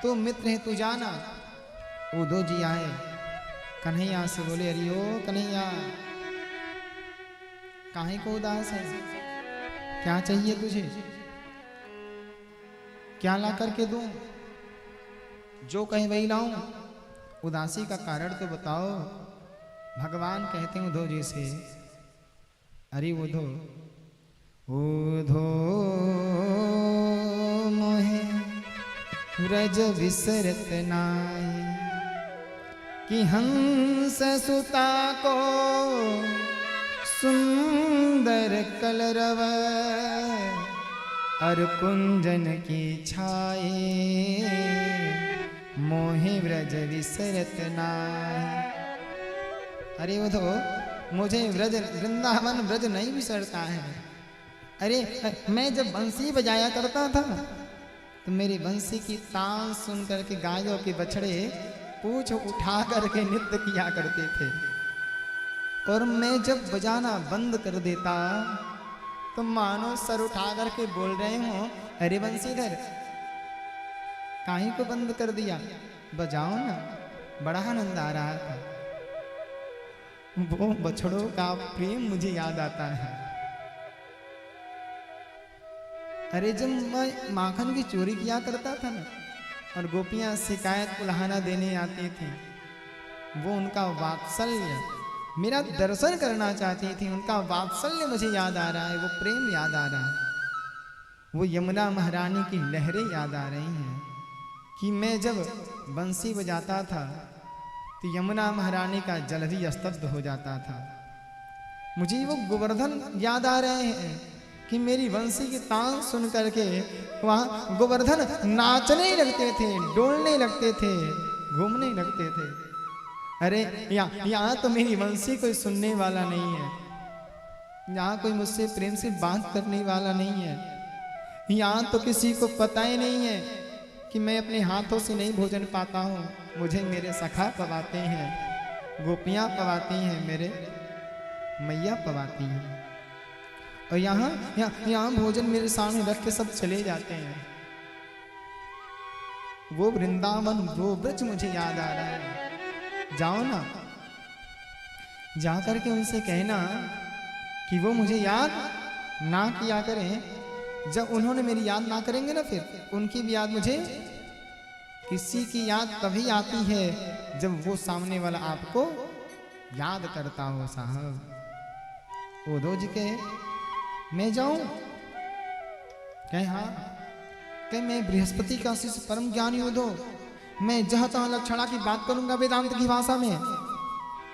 तू मित्र है, तू जाना। उद्धव जी आए, कन्हैया से बोले, अरे ओ कन्हैया, काहे को उदास है, क्या चाहिए तुझे, क्या ला करके दूं, जो कहे वही लाऊं, उदासी का कारण तो बताओ। भगवान कहते हैं उद्धव जी से, अरे उद्धव, मोहे व्रज विसरत नाई, कि हंस सुता को सुंदर कलरव, और कुंजन की छाए, मोहे व्रज विसरत नाई। अरे वो तो मुझे व्रज, वृंदावन व्रज नहीं विसरता है। अरे मैं जब बंसी बजाया करता था तो मेरी बंसी की तान सुन करके गायों के बछड़े पूंछ उठा करके नृत्य किया करते थे, और मैं जब बजाना बंद कर देता तो मानो सर उठा करके बोल रहे हो, अरे बंसीधर काहे को बंद कर दिया, बजाओ ना, बड़ा आनंद आ रहा था। वो बछड़ों का प्रेम मुझे याद आता है। अरे जब मैं माखन की चोरी किया करता था ना, और गोपियां शिकायत उल्हाना देने आती थी, वो उनका वात्सल्य, मेरा दर्शन करना चाहती थी, उनका वात्सल्य मुझे याद आ रहा है, वो प्रेम याद आ रहा है, वो यमुना महारानी की लहरें याद आ रही हैं कि मैं जब बंसी बजाता था तो यमुना महारानी का जल भी स्तब्ध हो जाता था। मुझे वो गोवर्धन याद आ रहे हैं कि मेरी बंसी की तान सुन करके वहाँ गोवर्धन नाचने लगते थे, डोलने लगते थे, घूमने लगते थे। अरे यहाँ तो मेरी बंसी कोई सुनने वाला नहीं है, यहाँ कोई मुझसे प्रेम से बात करने वाला नहीं है, यहाँ तो किसी को पता ही नहीं है कि मैं अपने हाथों से नहीं भोजन पाता हूँ, मुझे मेरे सखा पवाते हैं, गोपियाँ पवाती हैं, मेरे मैया पवाती हैं, और यहाँ भोजन मेरे सामने रख के सब चले जाते हैं। वो वृंदावन, वो ब्रज मुझे याद आ रहा है। जाओ ना, जा करके उनसे कहना कि वो मुझे याद ना किया करें। जब उन्होंने मेरी याद ना करेंगे ना, फिर उनकी भी याद मुझे, किसी की याद तभी आती है जब वो सामने वाला आपको याद करता हो। साहब उद्धव जी कहे, मैं जाऊं? कहे हाँ। कहे मैं बृहस्पति का शिष्य परम ज्ञानी उद्धव, मैं जहां तहां लक्षणा की बात करूंगा वेदांत की भाषा में,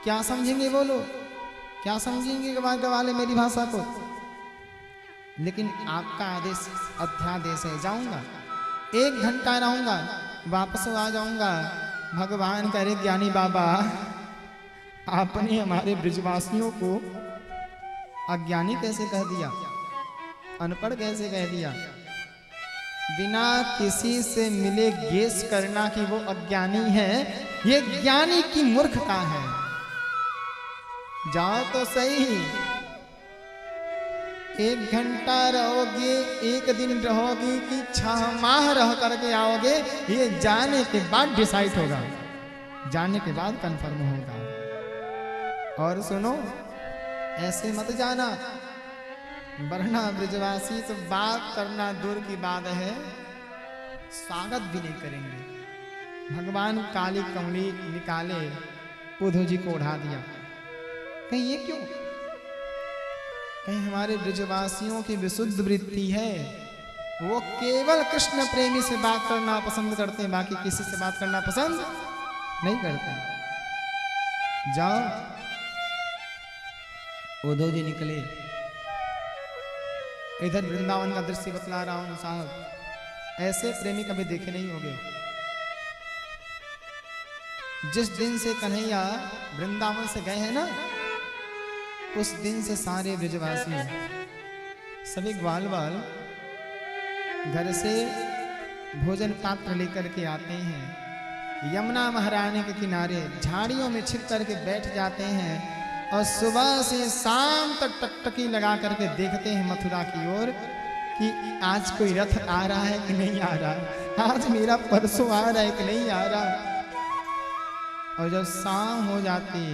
क्या समझेंगे वो लोग, क्या समझेंगे वाले मेरी भाषा को, लेकिन आपका आदेश अध्यादेश है, जाऊंगा, 1 घंटा रहूंगा, वापस आ जाऊंगा। भगवान करे, ज्ञानी बाबा आपने हमारे ब्रजवासियों को अज्ञानी कैसे कह दिया, अनपढ़ कैसे कह दिया, बिना किसी से मिले गेस करना कि वो अज्ञानी है, ये ज्ञानी की मूर्खता है। जाओ तो सही, 1 घंटा रहोगे, 1 दिन रहोगी कि 6 माह रह करके आओगे, ये जाने के बाद डिसाइड होगा, जाने के बाद कंफर्म होगा। और सुनो, ऐसे मत जाना, वरना ब्रजवासी तो बात करना दूर की बात है, स्वागत भी नहीं करेंगे। भगवान काली कमली निकाले, उद्धव जी को उड़ा दिया। कहीं ये क्यों? कहीं हमारे ब्रजवासियों की विशुद्ध वृत्ति है, वो केवल कृष्ण प्रेमी से बात करना पसंद करते हैं, बाकी किसी से बात करना पसंद नहीं करते। जाओ। उद्धव जी निकले, इधर वृंदावन का दृश्य बतला रहा हूं साहब, ऐसे प्रेमी कभी देखे नहीं होंगे। जिस दिन से कन्हैया वृंदावन से गए हैं ना, उस दिन से सारे ब्रजवासी सभी ग्वाल वाल घर से भोजन पात्र लेकर के आते हैं, यमुना महारानी के किनारे झाड़ियों में छिप करके बैठ जाते हैं, और सुबह से शाम तक टकटकी लगा करके देखते हैं मथुरा की ओर कि आज कोई रथ आ रहा है कि नहीं आ रहा, आज मेरा परसों आ रहा है कि नहीं आ रहा। और जब शाम हो जाती,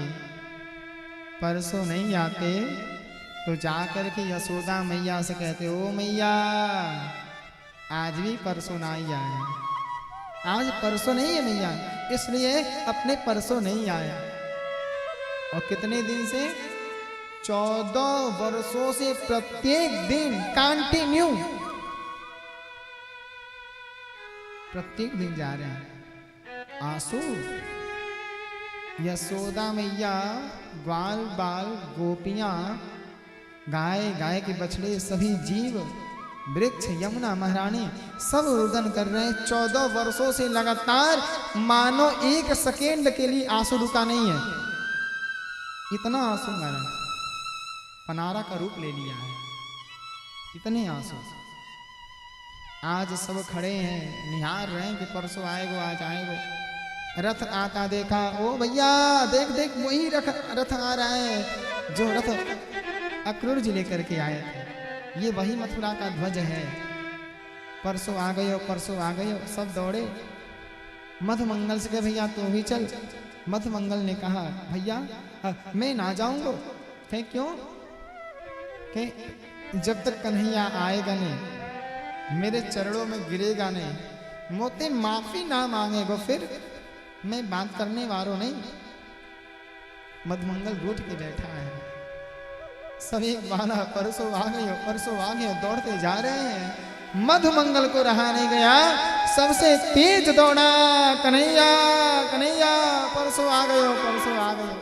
परसों नहीं आते, तो जाकर के यशोदा मैया से कहते, ओ मैया आज भी परसों नहीं आए, आज परसों नहीं है मैया, इसलिए अपने परसों नहीं आया। और कितने दिन से? 14 वर्षों से प्रत्येक दिन कंटिन्यू, प्रत्येक दिन जा रहे हैं आंसू। यशोदा मैया, ग्वाल बाल गोपियां, गाय गाय के बछड़े, सभी जीव, वृक्ष, यमुना महारानी सब रुदन कर रहे हैं 14 वर्षों से लगातार। मानो एक सेकेंड के लिए आंसू रुका नहीं है, इतना आंसू मारा, पनारा का रूप ले लिया है, इतने आंसू। आज सब खड़े हैं, निहार रहे हैं कि परसों आएगो, आज आएगो। रथ आता देखा, ओ भैया देख देख वही रथ आ रहा है जो रथ अक्रूर जी लेकर के आए थे, ये वही मथुरा का ध्वज है। परसों आ गए हो, परसों आ गए हो, सब दौड़े। मधुमंगल से कहे भैया तू भी चल। मधुमंगल ने कहा भैया मैं ना जाऊंगा। कहे क्यों? कहे जब तक कन्हैया आएगा नहीं, मेरे चरणों में गिरेगा नहीं, मोते माफी ना मांगेगो, फिर मैं बात करने वालों नहीं। मधुमंगल रूठ के बैठा है। सभी वाला परसों आ गए हो, परसों आ गए हो, दौड़ते जा रहे हैं। मधुमंगल को रहा नहीं गया, सबसे तेज दौड़ा, कन्हैया कन्हैया परसों आ गए हो, परसों आ गए हो।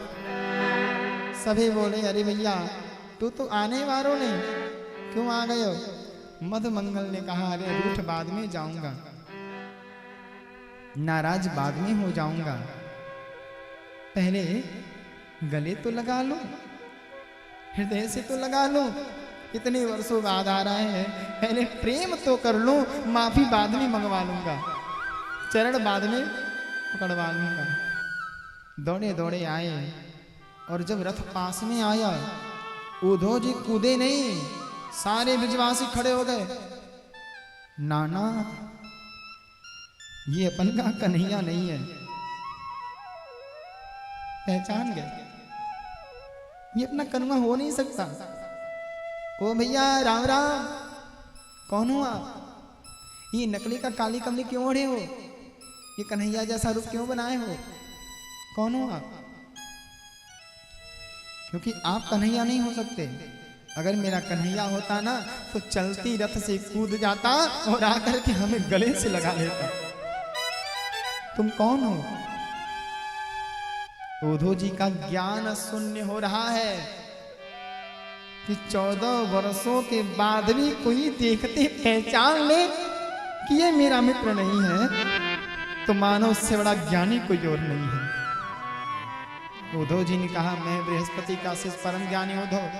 सभी बोले अरे भैया तू तो आने वालों नहीं, क्यों आ गए हो? मधुमंगल ने कहा अरे रूठ बाद में जाऊंगा, नाराज बाद में हो जाऊंगा, पहले गले तो लगा लूं, हृदय से तो लगा लूं, इतने वर्षों बाद आ रहा है, पहले प्रेम तो कर लूं, माफी बाद में मंगवा लूंगा, चरण बाद में पकड़वा लूंगा। दौड़े दौड़े आए और जब रथ पास में आया, उद्धव जी कूदे नहीं, सारे ब्रजवासी खड़े हो गए। नाना ये अपन का कन्हैया नहीं है, पहचान गए, ये अपना कन्हैया हो नहीं सकता। ओ भैया राम राम, कौन हो आप? ये नकली का काली कमली क्यों ओढ़े हो? ये कन्हैया जैसा रूप क्यों बनाए हो? कौन हो आप? क्योंकि आप कन्हैया नहीं हो सकते। अगर मेरा कन्हैया होता ना तो चलती रथ से कूद जाता और आकर के हमें गले से लगा लेता। तुम कौन हो? उद्धव जी का ज्ञान शून्य हो रहा है कि 14 वर्षों के बाद भी कोई देखते पहचान ले कि ये मेरा मित्र नहीं है, तो मानो उससे बड़ा ज्ञानी कोई और नहीं है। उद्धव जी ने कहा मैं बृहस्पति का शिष्य परम ज्ञानी उद्धव,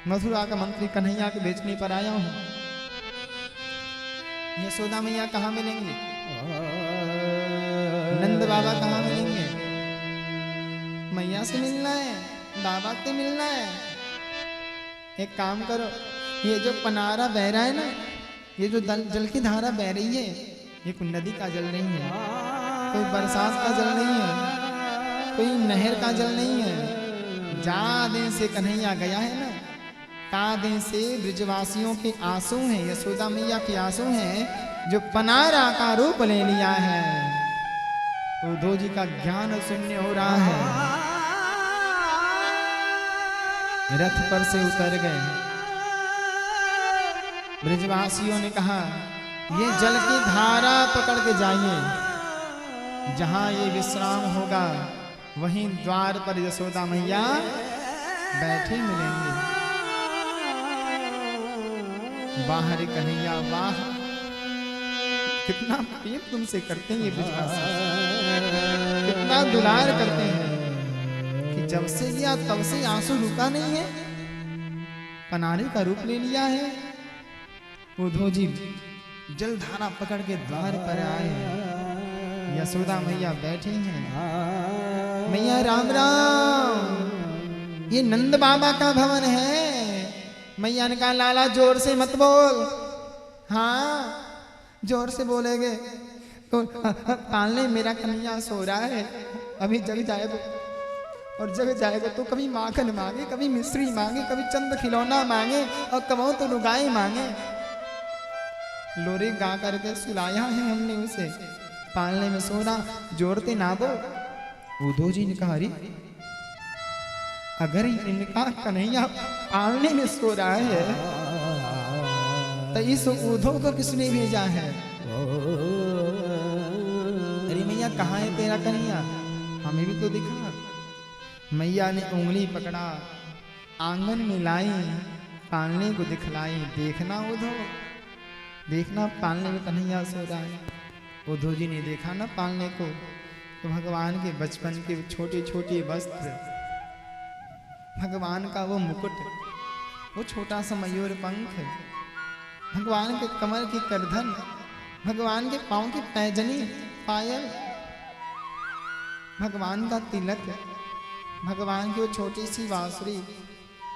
मथुरा का मंत्री कन्हैया के बेचने पर आया हूं। यशोदा मैया कहाँ मिलेंगे? नंद बाबा कहाँ मिलेंगे? मैया से मिलना है, बाबा से मिलना है। एक काम करो, ये जो पनारा बह रहा है ना, ये जो जल की धारा बह रही है, ये कोई नदी का जल नहीं है, कोई बरसात का जल नहीं है, कोई नहर का जल नहीं है। जादे से कन्हैया गया है ना, तादे से ब्रजवासियों के आंसू हैं, यशोदा मैया के आंसू हैं, जो पनारा का रूप ले लिया है। उद्धव जी का ज्ञान शून्य हो रहा है। रथ पर से उतर गए। ब्रजवासियों ने कहा ये जल की धारा पकड़ के जाइए, जहां ये विश्राम होगा वहीं द्वार पर यशोदा मैया बैठे मिलेंगे। बाहर कन्हैया वाह, कितना प्रेम तुमसे करते हैं ये ब्रजवासी, कितना दुलार करते हैं कि जब से लिया तब से आंसू रुका नहीं है, पनारे का रूप ले लिया है। उद्धव जी जलधारा पकड़ के द्वार पर आए, यशोदा मैया बैठी हैं। मैया राम राम, ये नंद बाबा का भवन है। मैया ने कहा लाला जोर से मत बोल, हाँ जोर से बोलेगे तो पालने मेरा कन्हैया सो रहा है, अभी जग जाएगा और जग जाएगा तो कभी माखन मांगे, कभी मिश्री मांगे, कभी चंद खिलौना मांगे और कबो तो लुगाई मांगे। लोरी गा करके सुलाया है हमने उसे, पालने में सोना जोरते ना दो। उद्धव जी ने कहा, अगर इनका कन्हैया पालने में सो रहा है तो इस उद्धव को किसने भेजा है? अरे मैया कहाँ है तेरा कन्हैया, हमें भी तो दिखा। मैया ने उंगली पकड़ा, आंगन में लाई, पालने को दिखलाई। देखना उद्धव, देखना पालने में कन्हैया सो रहा है। उद्धव जी ने देखा ना पालने को, तो भगवान के बचपन के छोटे छोटे वस्त्र, भगवान का वो मुकुट, वो छोटा सा मयूर पंख, भगवान के कमर की करधन, भगवान के पांव की पैजनी पायल, भगवान का तिलक, भगवान की वो छोटी सी बांसुरी,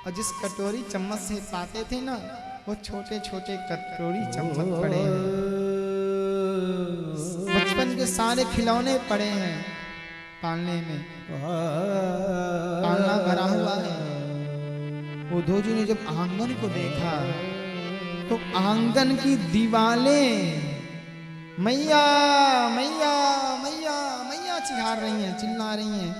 और जिस कटोरी चम्मच से पाते थे ना, वो छोटे छोटे कटोरी चम्मच पड़े हैं। बचपन के सारे खिलौने पड़े हैं पालने में, पालना भरा हुआ है। उद्धव जी ने जब आंगन को देखा तो आंगन की दीवारें मैया मैया मैया मैया चिल्ला रही हैं, चिल्ला रही हैं।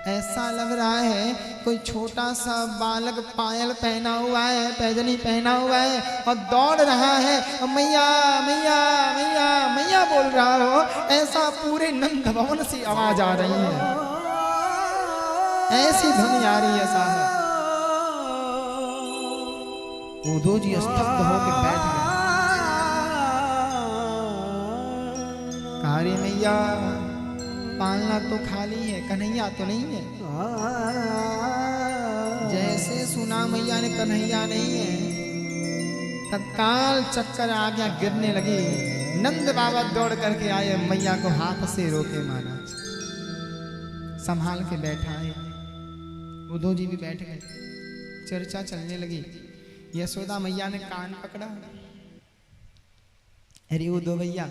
ऐसा लग रहा है कोई छोटा सा बालक पायल पहना हुआ है, पैजनी पहना हुआ है और दौड़ रहा है और मैया मैया मैया मैया बोल रहा हो। ऐसा पूरे नंद भवन से आवाज आ रही है, ऐसी ध्वनि आ रही है साहब। उद्धव जी स्तब्ध होकर बैठ गए। अरे मैया पालना तो खाली है, कन्हैया तो नहीं है। जैसे सुना मैया ने कन्हैया नहीं है, तत्काल चक्कर आ गया, गिरने लगी। नंद बाबा दौड़ करके आए, मैया को हाथ से रोके महाराज, संभाल के बैठाए। उद्धव जी भी बैठ गए, चर्चा चलने लगी। यशोदा मैया ने कान पकड़ा, अरे उद्धव भैया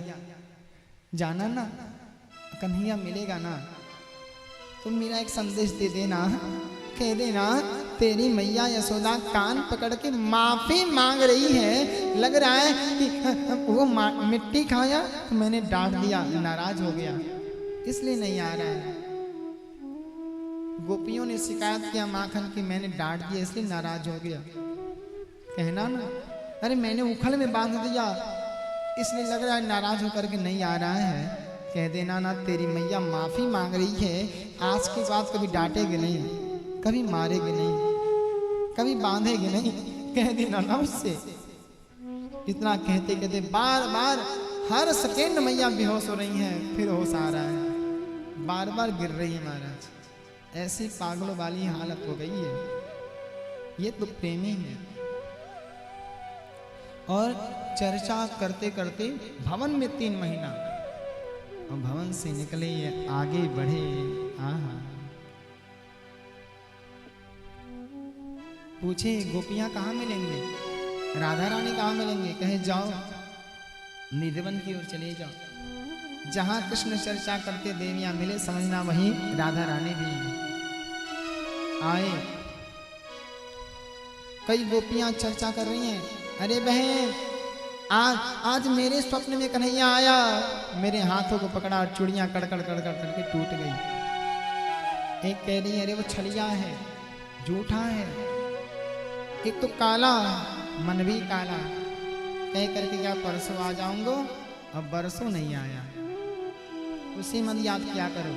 जाना ना, कन्हैया मिलेगा ना, तुम मेरा एक संदेश दे देना, कह देना तेरी मैया यशोदा कान पकड़ के माफी मांग रही है। लग रहा है कि वो मिट्टी खाया तो मैंने डांट दिया, नाराज हो गया, इसलिए नहीं आ रहा है। गोपियों ने शिकायत किया माखन की, मैंने डांट दिया इसलिए नाराज हो गया। कहना ना, अरे मैंने उखल में बांध दिया इसलिए लग रहा है नाराज होकर के नहीं आ रहा है। कह देना ना तेरी मैया माफी मांग रही है, आज के बाद कभी डांटेगी नहीं, कभी मारेगी नहीं, कभी बांधेगी नहीं। कह देना ना उससे। इतना कहते कहते बार बार हर सेकेंड मैया बेहोश हो रही हैं, फिर होश आ रहा है, बार बार गिर रही है महाराज। ऐसी पागलों वाली हालत हो गई है। ये तो प्रेमी है। और चर्चा करते करते भवन में 3 महीना, और भवन से निकले आगे बढ़े। आहा, पूछे गोपियां कहाँ मिलेंगे, राधा रानी कहाँ मिलेंगे? कहे जाओ निधिवन की ओर चले जाओ, जहां कृष्ण चर्चा करते देवियां मिले, समझना वहीं राधा रानी भी आए। कई गोपियां चर्चा कर रही हैं, अरे बहन आज मेरे स्वप्न में कन्हैया आया, मेरे हाथों को पकड़ा और चूड़ियां कड़कड़ कड़कड़ करके टूट गई। एक कह रही है अरे वो छलिया है, झूठा है। एक तो काला, मन भी काला। कह करके क्या परसों आ जाऊंगा, अब बरसों नहीं आया। उसी मन याद किया करो।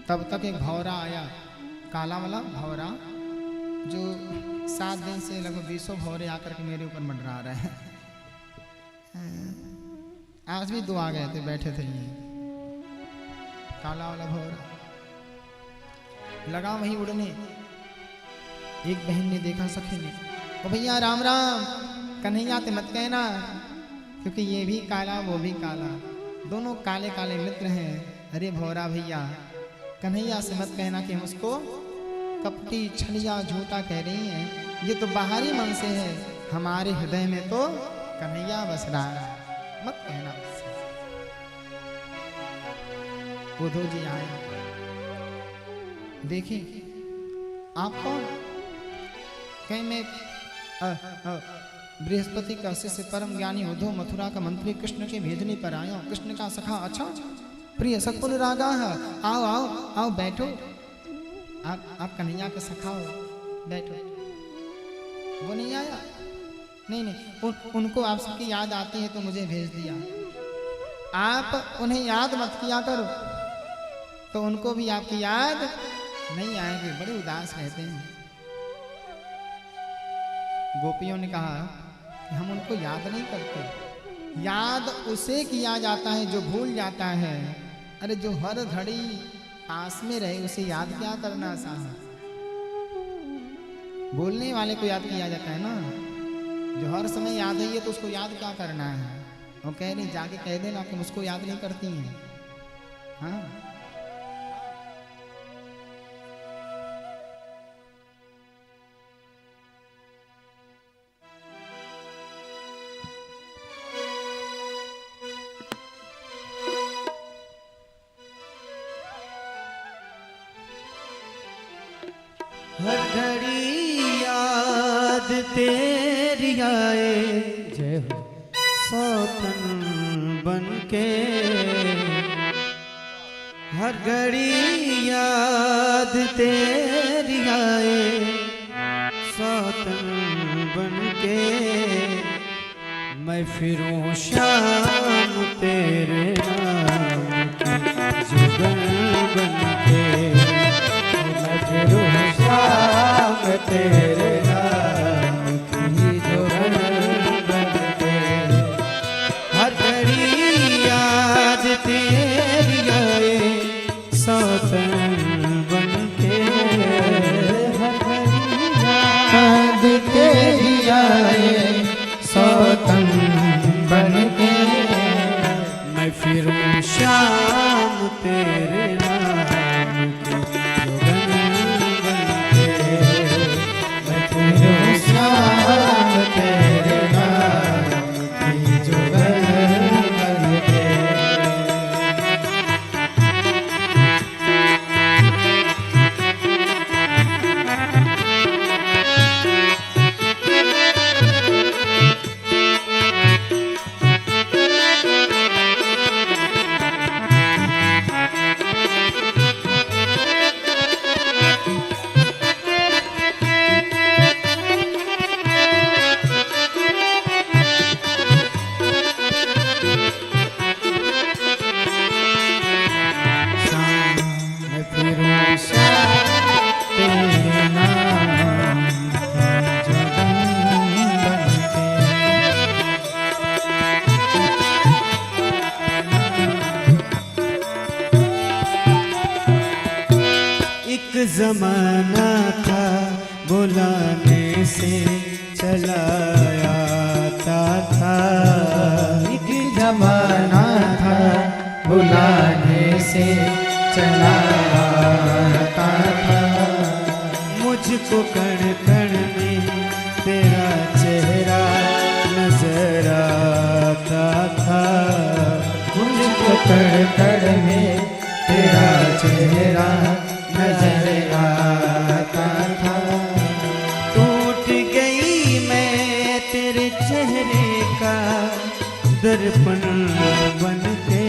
तब तक एक भौरा आया, काला वाला भौरा, जो 7 दिन से लगभग 20 भौरे आकर के मेरे ऊपर मंडरा रहे हैं। आज भी 2 आ गए थे, बैठे थे ये काला वाला भौरा, लगा वहीं उड़ने। एक बहन ने देखा, सखी ने, ओ भैया राम राम, कन्हैया ते मत कहना, क्योंकि ये भी काला वो भी काला, दोनों काले काले मित्र हैं। अरे भौरा भैया, कन्हैया से मत कहना कि हम उसको कपटी छलिया झूठा कह रही हैं। ये तो बाहरी मन से है, हमारे हृदय में तो कन्हैया बस रहा, मत कहना उससे। उद्धव जी आए, देखिए आप कौन? कहीं मैं बृहस्पति का शिष्य परम ज्ञानी उद्धव मथुरा का मंत्री कृष्ण के भेजने पर आया हूं। कृष्ण का सखा, अच्छा प्रिय सत्पुर रागा है, आओ आओ आओ बैठो। आप कन्हैया के सखा हो, बैठो। वो नहीं आया? नहीं नहीं, उनको आप सबकी याद आती है तो मुझे भेज दिया। आप उन्हें याद मत किया करो तो उनको भी आपकी याद नहीं आएगी, बड़े उदास रहते हैं। गोपियों ने कहा कि हम उनको याद नहीं करते, याद उसे किया जाता है जो भूल जाता है। अरे जो हर घड़ी पास में रहे उसे याद क्या करना साहब, बोलने वाले को याद किया जाता है ना। जो हर समय याद है ये तो उसको याद क्या करना है। वो कह रही जाके कह देना कि मुझको याद नहीं करती हैं। हाँ हर घड़ी याद तेरी आए, जय हो सौतन बन के। हर घड़ी याद तेरी आए, सौतन बन के। मैं फिरूं शाम तेरे नाम की जुगल बन के। मैं फिरूं शाम तेरे नाम की जुगल बन के। हर घड़ी याद तेरी आए, सौतन बन के। हर घड़ी याद तेरी आए, सौतन बन के। मैं फिरूं शाम तेरे नाम की जुगल बन के। मैं फिरूं शाम तेरे नाम की जुगल बन के। जमाना था बुलाने से चला आता था। एक जमाना था बुलाने से चला आता था। मुझको कण कण में तेरा चेहरा नजर आता था। मुझको कण कण में तेरा चेहरा नजर आता था। टूट गई मैं तेरे चेहरे का दर्पण बन के।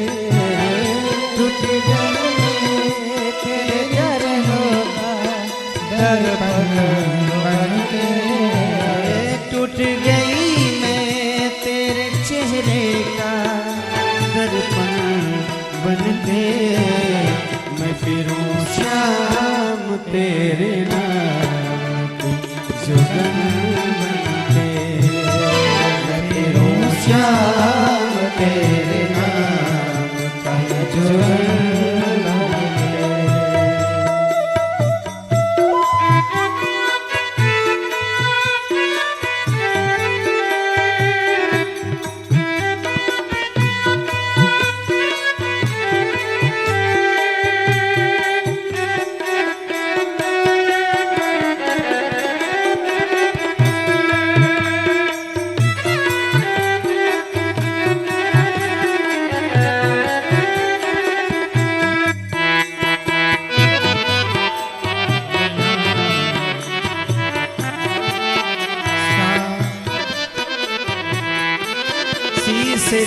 टूट गई तेरे चेहरे का दर्पण बन के। टूट गई मैं तेरे चेहरे का दर्पण बन के। मैं फिरूं शाम तेरे नाम की जुगल बन के। मैं फिरूं श्याम तेरे नाम का जुगल बन के।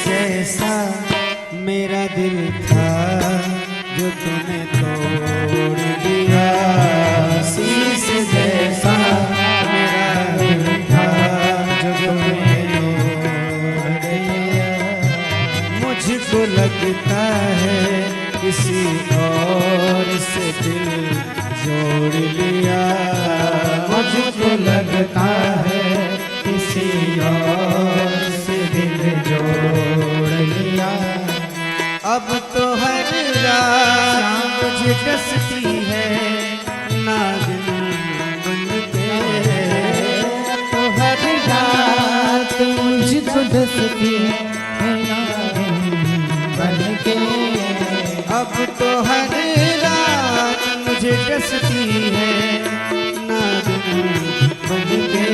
जैसा मेरा दिल था जो तूने तोड़ दिया, शीश जैसा मेरा दिल था जो तूने तोड़ दिया। मुझको लगता है किसी और से दिल जोड़ लिया, मुझको लगता है किसी और से दिल जोड़ लिया। अब तो हर रात मुझे डसती है नागिन बनके, तो हर रात मुझको डसती है नागिन बनके। अब तो हर रात मुझे डसती है नागिन बनके।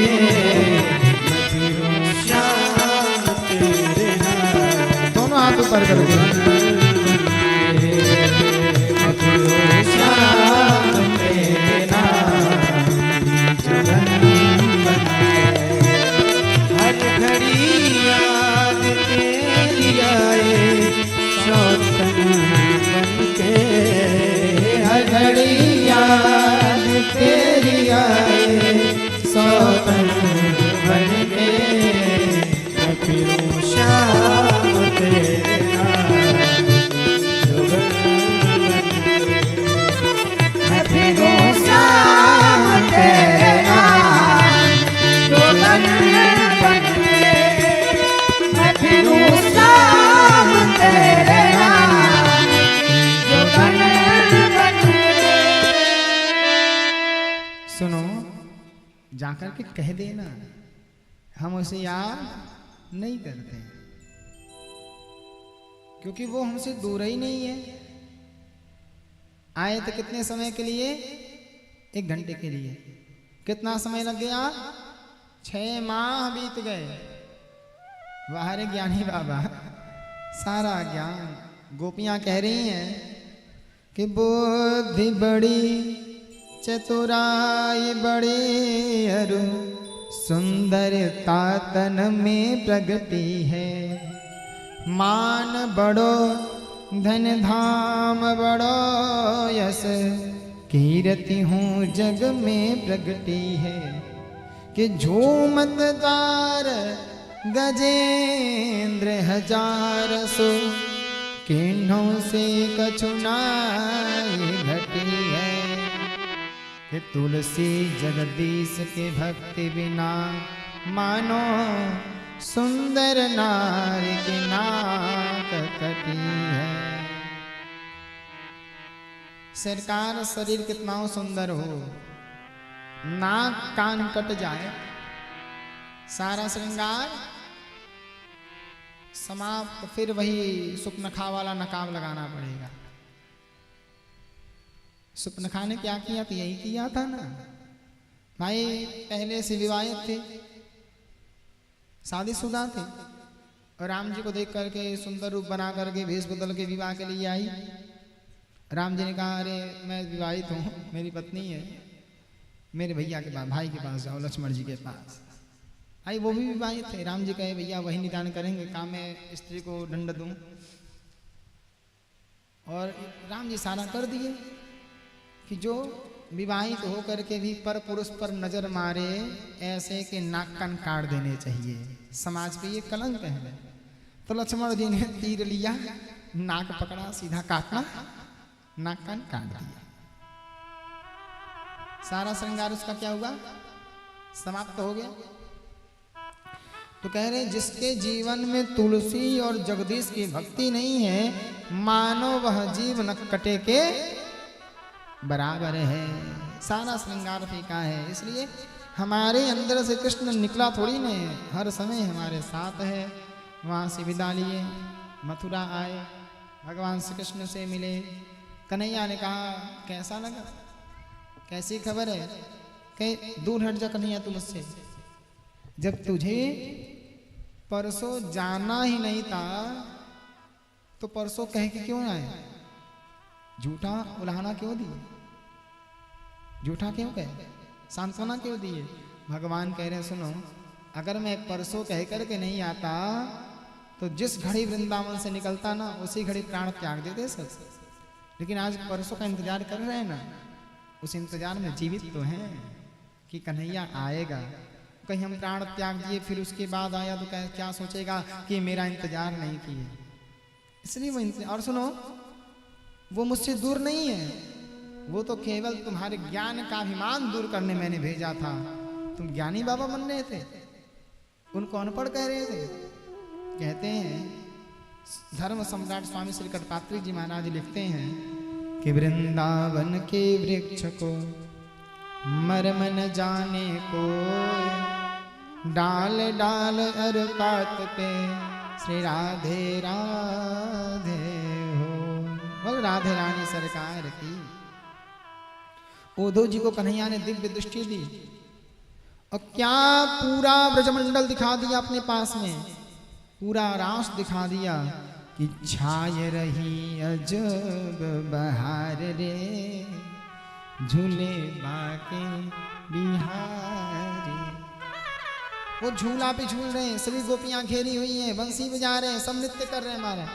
मैं फिरूं शाम तेरे नाम, दोनों हाथ ऊपर करोगे। मैं फिरूं शाम तेरे नाम, जुगन बनाए। हर घड़ी याद तेरी आए शौतन बनके, हर घड़ी याद तेरी आए शौतन बनके। मैं फिरूं शाम तेरे नाम, जुगन बनके। मैं फिरूं शाम तेरे नाम, जुगन बनके। मैं फिरूं शाम तेरे नाम, जुगन बनके। सुनो, जाकर के कह देना हम उसे याद नहीं करते, क्योंकि वो हमसे दूर ही नहीं है। आए थे कितने समय के लिए? 1 घंटे के लिए। कितना समय लग गया? 6 माह बीत गए। बाहर ज्ञानी बाबा सारा ज्ञान, गोपियां कह रही हैं कि बुद्धि बड़ी चतुराई बड़ी अरु, सुंदरता तन में प्रगति है। मान बड़ो धन धाम बड़ो यश, कीर्ति हूँ जग में प्रगति है। कि झूमत द्वार गजेंद्र हजार सो, किन्हों से कछु नाई घटी है। कि तुलसी जगदीश के भक्ति बिना, मानो सुंदर नारी की नाक कटी है। सरकार शरीर कितना सुंदर हो, नाक कान कट जाए, सारा श्रृंगार समाप्त, फिर वही सुपनखा वाला नकाब लगाना पड़ेगा। सुपनखा ने क्या किया था? यही किया था ना भाई। पहले से विवाहित थे, शादीशुदा थे, और राम जी को देख करके सुंदर रूप बना करके भेष बदल के विवाह के लिए आई। राम जी ने कहा, अरे मैं विवाहित हूँ, मेरी पत्नी है, मेरे भैया के पास, भाई के पास जाओ, लक्ष्मण जी के पास। आई वो भी विवाहित थे। राम जी कहे, भैया वही निदान करेंगे, काम मैं स्त्री को दंड दूं। और राम जी सारा कर दिए कि जो विवाहित होकर के भी पर पुरुष पर नजर मारे, ऐसे के नाक कान काट देने चाहिए। समाज पे ये कलंक है। तो लक्ष्मण जी ने तीर लिया, नाक पकड़ा, सीधा काटना, नाक कान काट दिया। सारा श्रृंगार उसका क्या हुआ? समाप्त हो गया। तो कह रहे, जिसके जीवन में तुलसी और जगदीश की भक्ति नहीं है, मानो वह जीव नक्कटे के बराबर है। सारा श्रृंगार फीका है। इसलिए हमारे अंदर से कृष्ण निकला थोड़ी ने, हर समय हमारे साथ है। वहाँ से विदा लिए, मथुरा आए, भगवान श्री कृष्ण से मिले। कन्हैया ने कहा, कैसा लगा, कैसी खबर है? कहे, दूर हट जा कन्हैया तू मुझसे। जब तुझे परसों जाना ही नहीं था तो परसों कह के क्यों आए? झूठा उलाहना क्यों दिए? झूठा क्यों कहे? सांत्वना क्यों दिए? भगवान कह रहे, सुनो, अगर मैं परसों कह करके नहीं आता तो जिस घड़ी वृंदावन से निकलता ना उसी घड़ी प्राण त्याग देते सब। लेकिन आज परसों का इंतजार कर रहे हैं ना, उस इंतजार में जीवित तो हैं कि कन्हैया आएगा। कहीं हम प्राण त्याग दिए फिर उसके बाद आया तो क्या सोचेगा कि मेरा इंतजार नहीं किए, इसलिए वो और सुनो, वो मुझसे दूर नहीं है, वो तो केवल तुम्हारे ज्ञान का अभिमान दूर करने मैंने भेजा था। तुम ज्ञानी बाबा बन रहे थे, उनको अनपढ़ कह रहे थे। कहते हैं धर्म सम्राट स्वामी श्री कटपात्री जी महाराज लिखते हैं कि वृंदावन के वृक्ष को मर्म न जाने को, डाल डाल अर पात पे श्री राधे राधे हो। बोल राधे रानी सरकार की। उद्धव जी को कन्हैया ने दिव्य दृष्टि दी और क्या पूरा ब्रजमंडल दिखा दिया अपने पास में, पूरा रास दिखा दिया कि छाय रही अजब बहार रे, झूले बाके बिहारी। वो झूला पे झूल रहे हैं, सभी गोपियां घेरी हुई हैं, बंसी बजा रहे हैं, सब नृत्य कर रहे हैं हमारा।